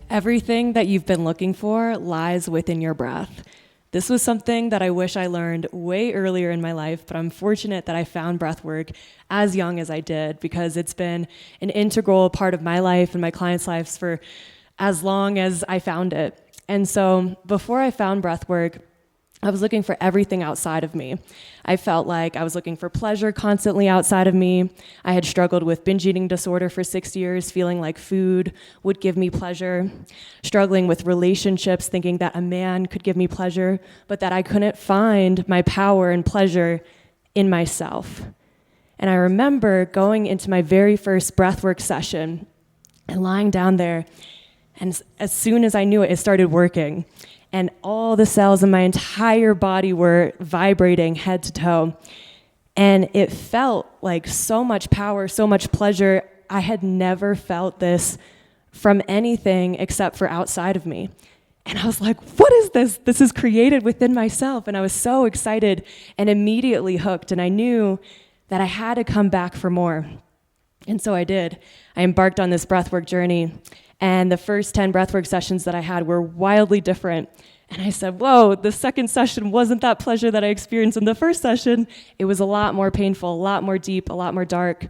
Everything that you've been looking for lies within your breath. This was something that I wish I learned way earlier in my life, but I'm fortunate that I found breathwork as young as I did because it's been an integral part of my life and my clients' lives for as long as I found it. And so before I found breathwork, I was looking for everything outside of me. I felt like I was looking for pleasure constantly outside of me. I had struggled with binge eating disorder for 6 years, feeling like food would give me pleasure, struggling with relationships, thinking that a man could give me pleasure, but that I couldn't find my power and pleasure in myself. And I remember going into my very first breathwork session and lying down there, and as soon as I knew it, it started working. And all the cells in my entire body were vibrating head to toe. And it felt like so much power, so much pleasure. I had never felt this from anything except for outside of me. And I was like, what is this? This is created within myself. And I was so excited and immediately hooked. And I knew that I had to come back for more. And so I did. I embarked on this breathwork journey. And the first 10 breathwork sessions that I had were wildly different. And I said, whoa, the second session wasn't that pleasure that I experienced in the first session. It was a lot more painful, a lot more deep, a lot more dark.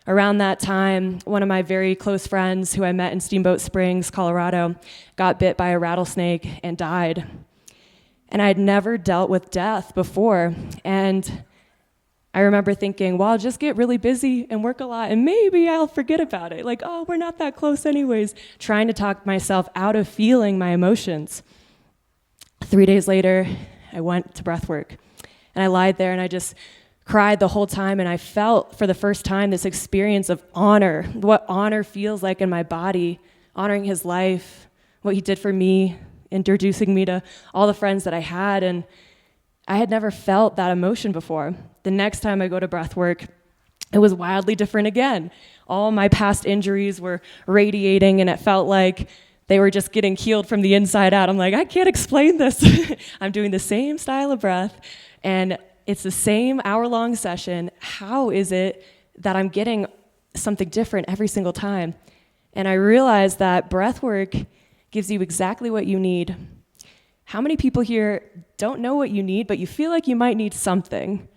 Around that time, one of my very close friends who I met in Steamboat Springs, Colorado, got bit by a rattlesnake and died. And I had never dealt with death before. And I remember thinking, well, I'll just get really busy and work a lot, and maybe I'll forget about it. Like, oh, we're not that close anyways. Trying to talk myself out of feeling my emotions. 3 days later, I went to breathwork, and I lied there, and I just cried the whole time, and I felt for the first time this experience of honor, what honor feels like in my body, honoring his life, what he did for me, introducing me to all the friends that I had, and I had never felt that emotion before. The next time I go to breathwork, it was wildly different again. All my past injuries were radiating, and it felt like they were just getting healed from the inside out. I'm like, I can't explain this. I'm doing the same style of breath, and it's the same hour-long session. How is it that I'm getting something different every single time? And I realized that breathwork gives you exactly what you need. How many people here don't know what you need, but you feel like you might need something?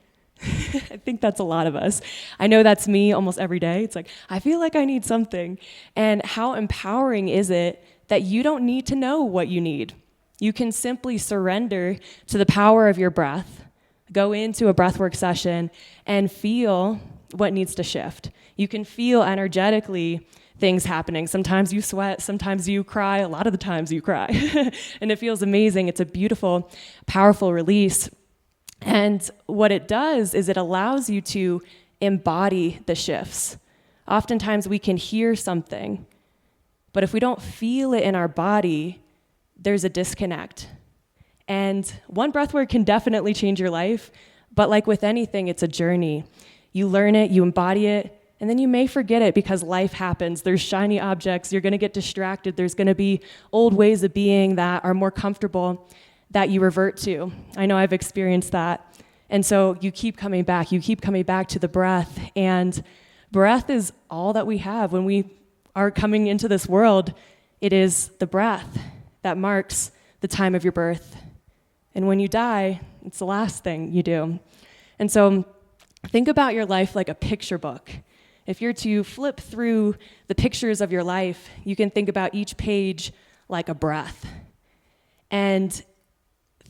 I think that's a lot of us. I know that's me almost every day. It's like, I feel like I need something. And how empowering is it that you don't need to know what you need? You can simply surrender to the power of your breath, go into a breathwork session, and feel what needs to shift. You can feel energetically things happening. Sometimes you sweat, sometimes you cry, a lot of the times you cry. And it feels amazing. It's a beautiful, powerful release. And what it does is it allows you to embody the shifts. Oftentimes we can hear something, but if we don't feel it in our body, there's a disconnect. And one breathwork can definitely change your life, but like with anything, it's a journey. You learn it, you embody it, and then you may forget it because life happens. There's shiny objects, you're gonna get distracted, there's gonna be old ways of being that are more comfortable that you revert to. I know I've experienced that. And so you keep coming back to the breath. And breath is all that we have. When we are coming into this world, it is the breath that marks the time of your birth. And when you die, it's the last thing you do. And so think about your life like a picture book. If you're to flip through the pictures of your life, you can think about each page like a breath. And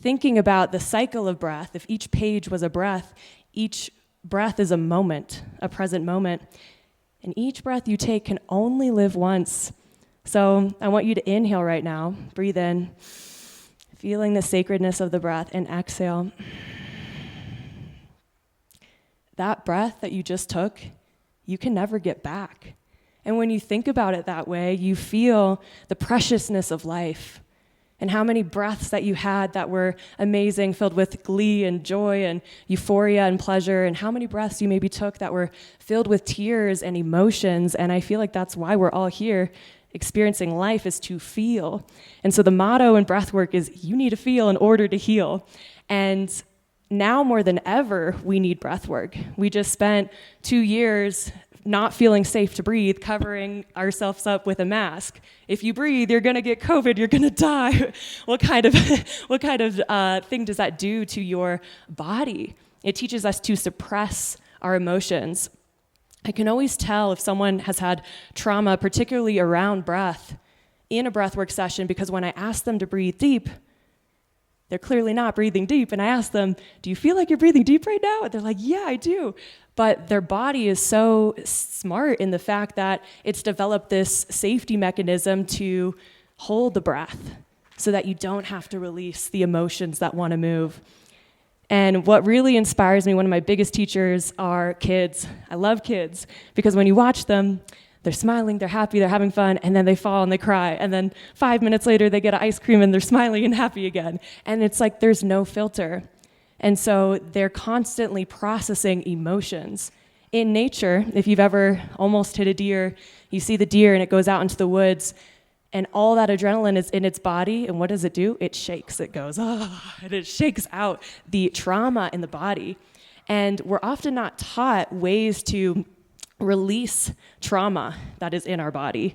thinking about the cycle of breath, if each page was a breath, each breath is a moment, a present moment. And each breath you take can only live once. So I want you to inhale right now, breathe in, feeling the sacredness of the breath, and exhale. That breath that you just took, you can never get back. And when you think about it that way, you feel the preciousness of life and how many breaths that you had that were amazing, filled with glee and joy and euphoria and pleasure, and how many breaths you maybe took that were filled with tears and emotions. And I feel like that's why we're all here experiencing life, is to feel. And so the motto in breathwork is you need to feel in order to heal. And now more than ever, we need breathwork. We just spent 2 years not feeling safe to breathe, covering ourselves up with a mask. If you breathe, you're going to get COVID, you're going to die. What kind of thing does that do to your body? It teaches us to suppress our emotions. I can always tell if someone has had trauma, particularly around breath, in a breathwork session, because when I ask them to breathe deep, they're clearly not breathing deep. And I ask them, do you feel like you're breathing deep right now? And they're like, yeah, I do. But their body is so smart in the fact that it's developed this safety mechanism to hold the breath so that you don't have to release the emotions that want to move. And what really inspires me, one of my biggest teachers, are kids. I love kids because when you watch them, they're smiling, they're happy, they're having fun, and then they fall and they cry. And then 5 minutes later, they get an ice cream and they're smiling and happy again. And it's like there's no filter. And so they're constantly processing emotions. In nature, if you've ever almost hit a deer, you see the deer and it goes out into the woods, and all that adrenaline is in its body, and what does it do? It shakes. It goes, and it shakes out the trauma in the body. And we're often not taught ways to release trauma that is in our body.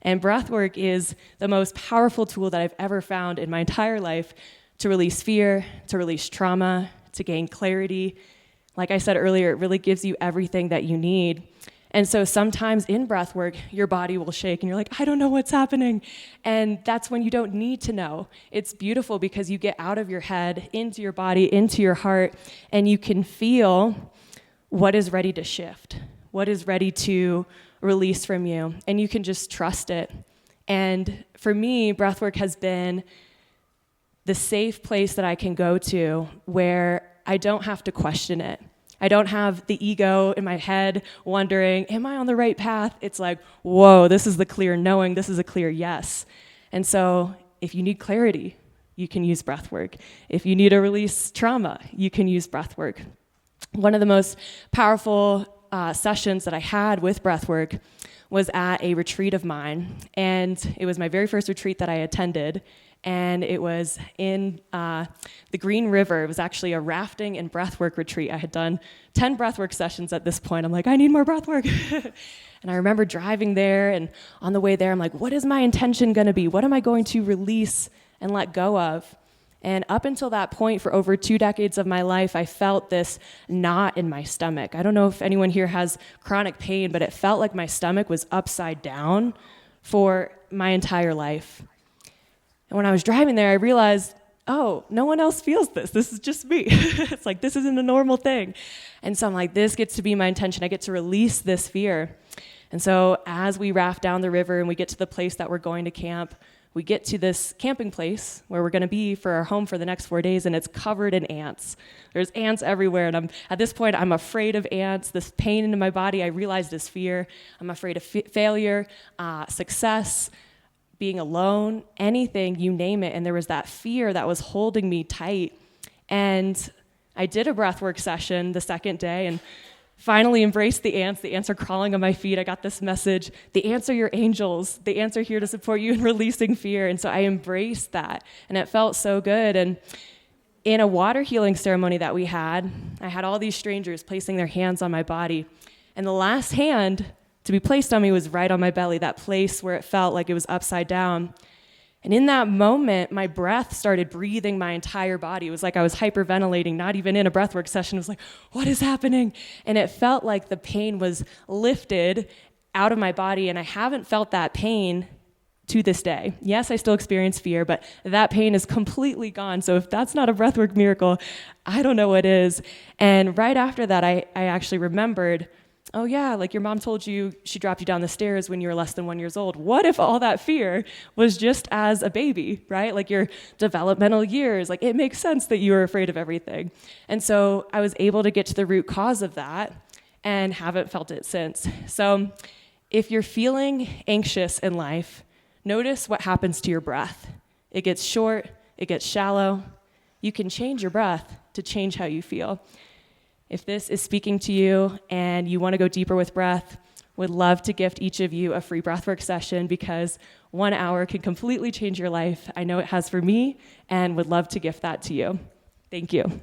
And breathwork is the most powerful tool that I've ever found in my entire life to release fear, to release trauma, to gain clarity. Like I said earlier, it really gives you everything that you need. And so sometimes in breathwork, your body will shake and you're like, I don't know what's happening. And that's when you don't need to know. It's beautiful because you get out of your head, into your body, into your heart, and you can feel what is ready to shift, what is ready to release from you, and you can just trust it. And for me, breathwork has been the safe place that I can go to where I don't have to question it. I don't have the ego in my head wondering, am I on the right path? It's like, whoa, this is the clear knowing, this is a clear yes. And so if you need clarity, you can use breathwork. If you need to release trauma, you can use breathwork. One of the most powerful sessions that I had with breathwork was at a retreat of mine, and it was my very first retreat that I attended, and it was in the Green River. It was actually a rafting and breathwork retreat. I had done 10 breathwork sessions at this point. I'm like, I need more breathwork. And I remember driving there, and on the way there, I'm like, what is my intention going to be? What am I going to release and let go of? And up until that point, for over 2 decades of my life, I felt this knot in my stomach. I don't know if anyone here has chronic pain, but it felt like my stomach was upside down for my entire life. And when I was driving there, I realized, oh, no one else feels this. This is just me. It's like, this isn't a normal thing. And so I'm like, this gets to be my intention. I get to release this fear. And so as we raft down the river and we get to the place that we're going to camp, we get to this camping place where we're going to be for our home for the next 4 days, and it's covered in ants. There's ants everywhere, and at this point, I'm afraid of ants. This pain in my body, I realized is fear. I'm afraid of failure, success, being alone, anything, you name it. And there was that fear that was holding me tight. And I did a breathwork session the second day, and finally embraced the ants. The ants are crawling on my feet. I got this message. The ants are your angels. The ants are here to support you in releasing fear. And so I embraced that, and it felt so good. And in a water healing ceremony that we had, I had all these strangers placing their hands on my body. And the last hand to be placed on me was right on my belly, that place where it felt like it was upside down. And in that moment, my breath started breathing my entire body. It was like I was hyperventilating, not even in a breathwork session. It was like, what is happening? And it felt like the pain was lifted out of my body, and I haven't felt that pain to this day. Yes, I still experience fear, but that pain is completely gone. So if that's not a breathwork miracle, I don't know what is. And right after that, I actually remembered, oh yeah, like your mom told you she dropped you down the stairs when you were less than 1 year old. What if all that fear was just as a baby, right? Like your developmental years, like it makes sense that you were afraid of everything. And so I was able to get to the root cause of that and haven't felt it since. So if you're feeling anxious in life, notice what happens to your breath. It gets short, it gets shallow. You can change your breath to change how you feel. If this is speaking to you and you want to go deeper with breath, would love to gift each of you a free breathwork session because 1 hour can completely change your life. I know it has for me, and would love to gift that to you. Thank you.